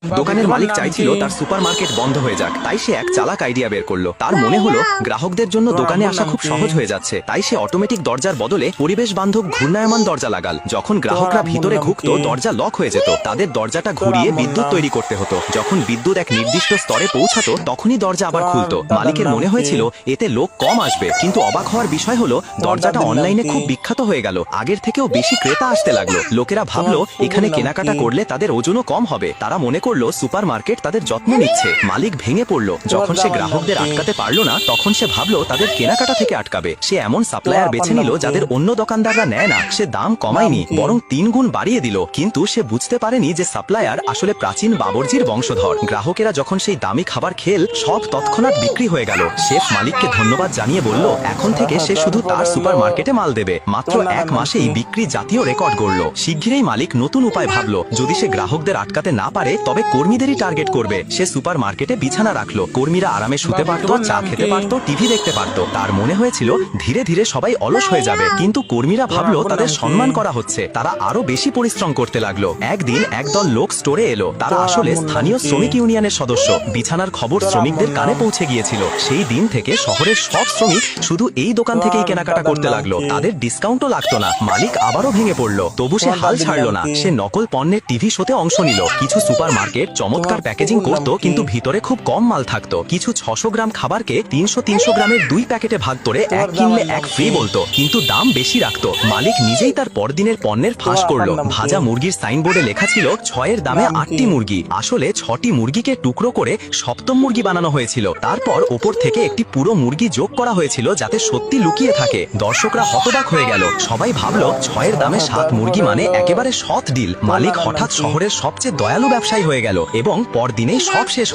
দোকানের মালিক চাইছিল তার সুপারমার্কেট বন্ধ হয়ে যাক, তাই সে এক চালাক আইডিয়া বের করলো। তার মনে হলো গ্রাহকদের জন্য দোকানে আসা খুব সহজ হয়ে যাচ্ছে, তাই সে অটোমেটিক দরজার বদলে পরিবেশ বান্ধব ঘূর্ণায়মান দরজা লাগাল। যখন গ্রাহকরা ভিতরে ঢুকতো দরজা লক হয়ে যেত, তাদের দরজাটা ঘুরিয়ে বিদ্যুৎ তৈরি করতে হতো। যখন বিদ্যুৎ এক নির্দিষ্ট স্তরে পৌঁছাতো তখনই দরজা আবার খুলতো। মালিকের মনে হয়েছিল এতে লোক কম আসবে, কিন্তু অবাক হওয়ার বিষয় হলো দরজাটা অনলাইনে খুব বিখ্যাত হয়ে গেল। আগের থেকেও বেশি ক্রেতা আসতে লাগলো। লোকেরা ভাবলো এখানে কেনাকাটা করলে তাদের ওজনও কম হবে। তারা মনে করলো সুপার মার্কেট তাদের যত্ন নিচ্ছে। মালিক ভেঙে পড়লো। যখন সে গ্রাহকদের আটকাতে পারলো না তখন সে ভাবলো তাদের কেনাকাটা থেকে আটকাবে। সে এমন সাপ্লায়ার বেছে নিল যাদের অন্য দোকানদাররা নেয় না। সে দাম কমায়নি, বরং 3 গুণ বাড়িয়ে দিল। কিন্তু সে বুঝতে পারেনি যে সাপ্লায়ার আসলে প্রাচীন বাবরজির বংশধর। গ্রাহকেরা যখন সেই দামি খাবার খেল সব তৎক্ষণাৎ বিক্রি হয়ে গেল। শেফ মালিককে ধন্যবাদ জানিয়ে বলল এখন থেকে সে শুধু তার সুপার মার্কেটে মাল দেবে। মাত্র 1 মাসেই বিক্রি জাতীয় রেকর্ড গড়ল। শিগগিরই মালিক নতুন উপায় ভাবলো। যদি সে গ্রাহকদের আটকাতে না পারে তবে কর্মীদেরই টার্গেট করবে। সে সুপার মার্কেটে বিছানা রাখলো। কর্মীরা আরামে শুতে পারত, চা খেতে পারত, টিভি দেখতে পারত। তার মনে হয়েছিল ধীরে ধীরে সবাই অলস হয়ে যাবে, কিন্তু কর্মীরা ভাবলো তাদের সম্মান করা হচ্ছে। তারা আরো বেশি পরিশ্রম করতে লাগলো। একদিন একদল লোক স্টোরে এলো। তারা আসলে স্থানীয় শ্রমিক ইউনিয়নের সদস্য। বিছানার খবর শ্রমিকদের কানে পৌঁছে গিয়েছিল। সেই দিন থেকে শহরের সব শ্রমিক শুধু এই দোকান থেকেই কেনাকাটা করতে লাগলো। তাদের ডিসকাউন্টও লাগতো না। মালিক আবারও ভেঙে পড়লো, তবু সে হাল ছাড়লো না। সে নকল পণ্যের টিভি শোতে অংশ নিল। কিছু সুপার মার্কেট চমৎকার প্যাকেজিং করত, কিন্তু ভিতরে খুব কম মাল থাকতো। কিছু 600 গ্রাম খাবারকে 300 গ্রামের 2 প্যাকেটে ভাগ করে 1 কিনলে 1 ফ্রি বলতো, কিন্তু দাম বেশি রাখতো। মালিক নিজেই তার পরদিনের পণ্যের ফাঁস করলো। ভাজা মুরগির সাইনবোর্ডে লেখা ছিল 6 এর দামে 8টি মুরগি। আসলে 6টি মুরগিকে টুকরো করে 7ম মুরগি বানানো হয়েছিল। তারপর ওপর থেকে একটি পুরো মুরগি যোগ করা হয়েছিল যাতে সত্যি লুকিয়ে থাকে। দর্শকরা হতবাক হয়ে গেল। সবাই ভাবলো 6 এর দামে 7 মুরগি মানে একেবারে সৎ ডিল। মালিক হঠাৎ শহরের সবচেয়ে দয়ালু ব্যবসায়ী হয়ে গেল এবং পরদিনেই সব শেষ।